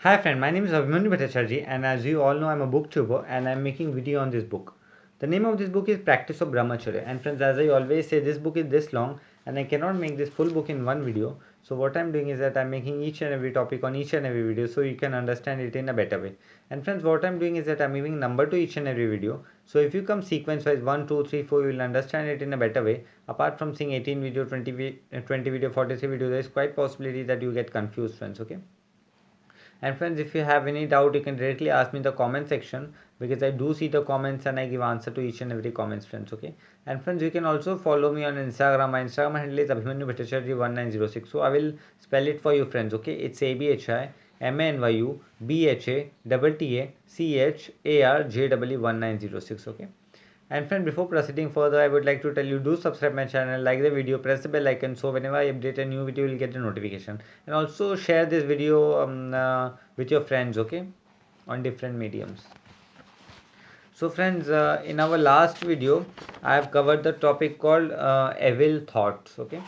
Hi friend, my name is Abhimanyu Bhattacharjee and as you all know I'm a booktuber and I'm making video on this book. The name of this book is Practice of Brahmacharya and friends, as I always say, this book is this long and I cannot make this full book in one video. So what I'm doing is that I'm making each and every topic on each and every video so you can understand it in a better way. And friends, what I'm doing is that I'm giving number to each and every video. So if you come sequence wise 1, 2, 3, 4, you will understand it in a better way. Apart from seeing 18 video, 20 video, 43 video, there is quite possibility that you get confused friends, okay? And friends, if you have any doubt, you can directly ask me in the comment section because I do see the comments and I give answer to each and every comments, friends. Okay. And friends, you can also follow me on Instagram. My Instagram handle is Abhimanyu Bhattacharjee 1906. So I will spell it for you, friends. Okay. It's ABHIMANYU BHATTACHARJE 1906. Okay. And friend, before proceeding further, I would like to tell you, do subscribe my channel, like the video, press the bell icon so whenever I update a new video, you'll get the notification. And also share this video with your friends, okay, on different mediums. So friends, in our last video, I have covered the topic called evil thoughts, okay.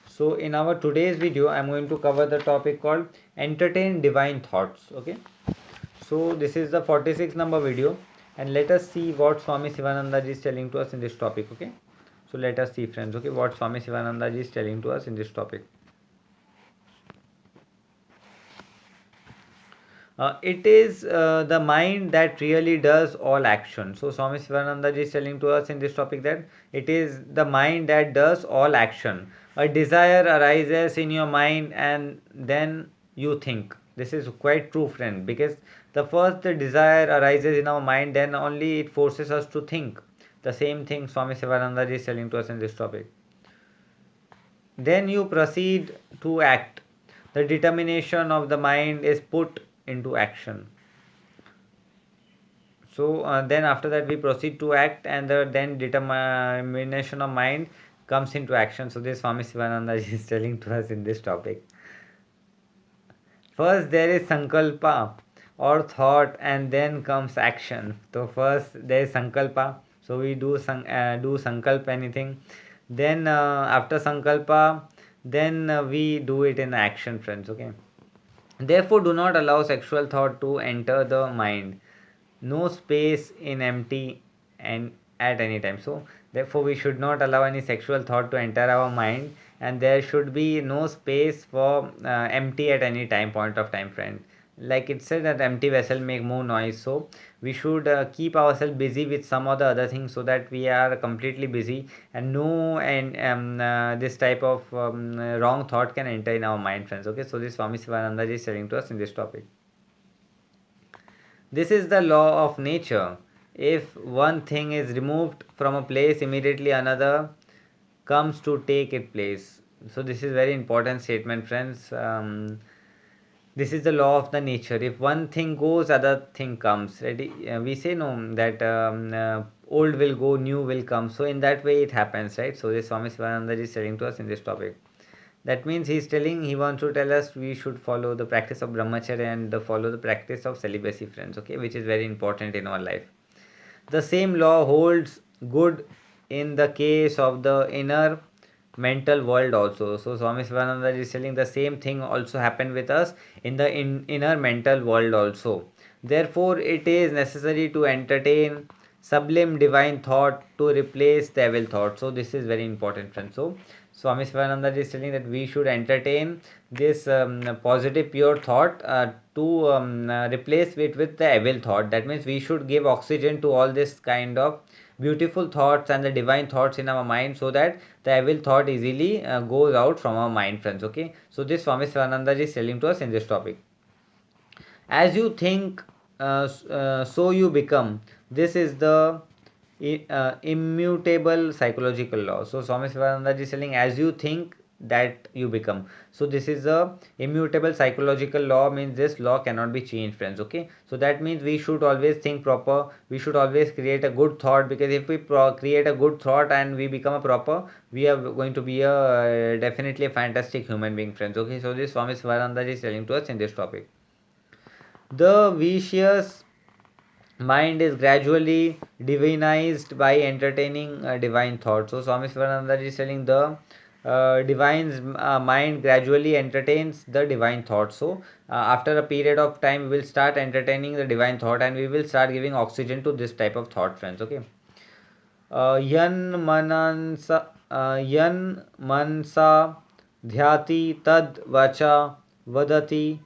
So in our today's video, I'm going to cover the topic called entertain divine thoughts, okay. So this is the 46 number video and let us see what Swami Sivananda ji is telling to us in this topic, okay. So let us see friends, okay, what Swami Sivananda ji is telling to us in this topic. It is the mind that really does all action. So Swami Sivananda ji is telling to us in this topic that it is the mind that does all action. A desire arises in your mind and then you think. This is quite true, friend, because the desire arises in our mind, then only it forces us to think. The same thing Swami Sivananda ji is telling to us in this topic. Then you proceed to act. The determination of the mind is put into action. So then after that we proceed to act and then determination of mind comes into action. So this Swami Sivananda is telling to us in this topic. First there is sankalpa or thought and then comes action. So first there is sankalpa. So we do sankalpa anything. Then after sankalpa, then we do it in action, friends. Okay. Therefore, do not allow sexual thought to enter the mind. No space in empty and at any time. So therefore we should not allow any sexual thought to enter our mind and there should be no space for empty at any time point of time, friend. Like it said that empty vessel make more noise, so we should keep ourselves busy with some or the other things so that we are completely busy and no and this type of wrong thought can enter in our mind, friends. Okay, so this Swami Sivananda is telling to us in this topic. This is the law of nature. If one thing is removed from a place, immediately another comes to take its place. So this is very important statement, friends. This is the law of the nature. If one thing goes, other thing comes. Ready? We say no that old will go, new will come. So in that way it happens, right? So this Swami Sivananda is telling to us in this topic. That means he wants to tell us we should follow the practice of brahmacharya and follow the practice of celibacy, friends, okay, which is very important in our life. The same law holds good in the case of the inner mental world also. So Swami Sivananda is telling the same thing also happened with us in the inner mental world also. Therefore it is necessary to entertain sublime divine thought to replace the evil thought. So this is very important, friends. So Swami Sivananda is telling that we should entertain this positive pure thought to replace it with the evil thought. That means we should give oxygen to all this kind of beautiful thoughts and the divine thoughts in our mind so that the evil thought easily goes out from our mind, friends. Okay, so this Swami Sivananda is telling to us in this topic. As you think, so you become. This is the immutable psychological law. So Swami Sivananda is telling, as you think, that you become. So this is a immutable psychological law, means this law cannot be changed, friends. Okay, so that means we should always think proper, we should always create a good thought, because if we create a good thought and we become a proper, we are going to be a definitely a fantastic human being, friends. Okay, so this Swami Sivananda is telling to us in this topic. The vicious mind is gradually divinized by entertaining divine thoughts. So Swami Sivananda is telling the divine's mind gradually entertains the divine thought. So after a period of time we will start entertaining the divine thought, and we will start giving oxygen to this type of thought, friends. Okay. Yan mansa dhyati tad vacha vadati,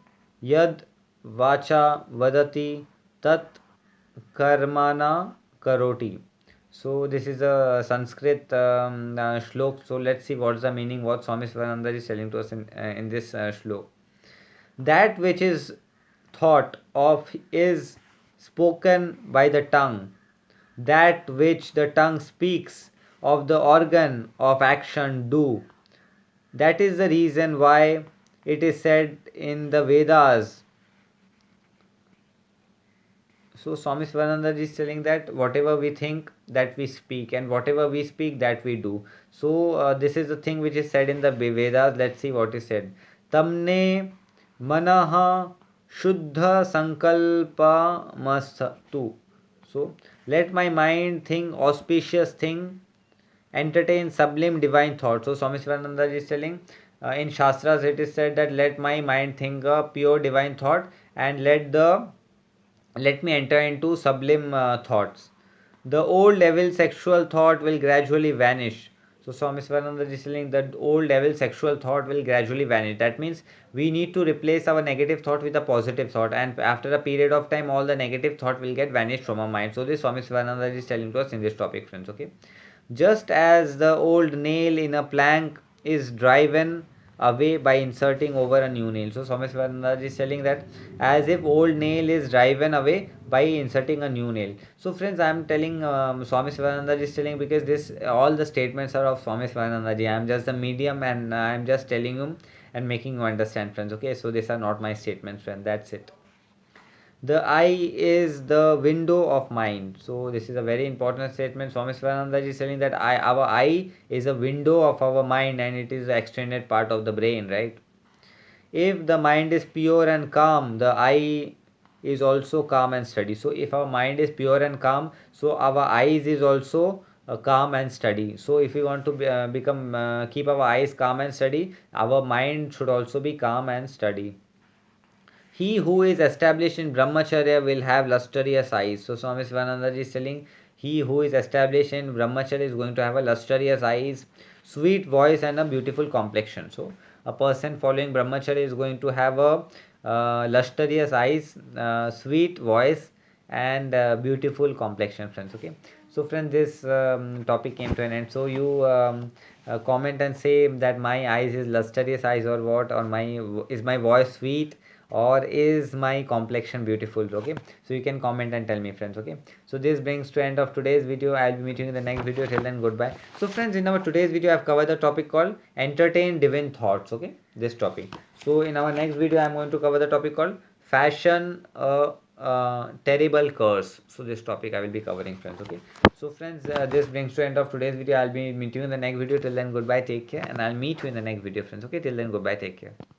yad vacha vadati tat karmana karoti. So this is a Sanskrit shlok. So let's see what's the meaning, what Swami Svananda is telling to us in this shlok. That which is thought of is spoken by the tongue. That which the tongue speaks of the organ of action do. That is the reason why it is said in the Vedas. So Swami Svananda is telling that whatever we think, that we speak, and whatever we speak, that we do. So this is the thing which is said in the Vedas. Let's see what is said. Tamne manaha shuddha sankalpa mastatu. So let my mind think auspicious thing, entertain sublime divine thoughts. So Swami Shivananda is telling, in Shastras it is said that let my mind think a pure divine thought, and let me enter into sublime thoughts. The old level sexual thought will gradually vanish. So Swami Svananda is telling that old level sexual thought will gradually vanish. That means we need to replace our negative thought with a positive thought, and after a period of time all the negative thought will get vanished from our mind. So this Swami Svananda is telling to us in this topic, friends. Okay. Just as the old nail in a plank is driven away by inserting over a new nail. So Swami Svananda is telling that as if old nail is driven away by inserting a new nail. So friends, I am telling Swami Svananda is telling because this all the statements are of Swami Svananda ji. I am just the medium, and I am just telling you and making you understand, friends. Okay, so these are not my statements, friend. That's it. The eye is the window of mind. So this is a very important statement. Swami Svananda is telling that our eye is a window of our mind, and it is the extended part of the brain, right? If the mind is pure and calm, the eye is also calm and steady. So if our mind is pure and calm, so our eyes is also calm and steady. So if we want to keep our eyes calm and steady, our mind should also be calm and steady. He who is established in brahmacharya will have lustrous eyes. So Swami Svananda is telling, he who is established in brahmacharya is going to have a lustrous eyes, sweet voice, and a beautiful complexion. So a person following brahmacharya is going to have a lustrous eyes, sweet voice, and beautiful complexion, friends. Okay. So friends, this topic came to an end. So you comment and say that my eyes is lustrous eyes, or what, or is my voice sweet, or is my complexion beautiful. Okay, so you can comment and tell me, friends. Okay, so this brings to end of today's video. I'll be meeting you in the next video. Till then, goodbye. So friends, in our today's video I've covered the topic called entertain divine thoughts. Okay, this topic. So in our next video I'm going to cover the topic called fashion terrible curse. So this topic I will be covering, friends. Okay, so friends, this brings to end of today's video. I'll be meeting you in the next video. Till then, goodbye, take care, and I'll meet you in the next video, friends. Okay, till then, goodbye, take care.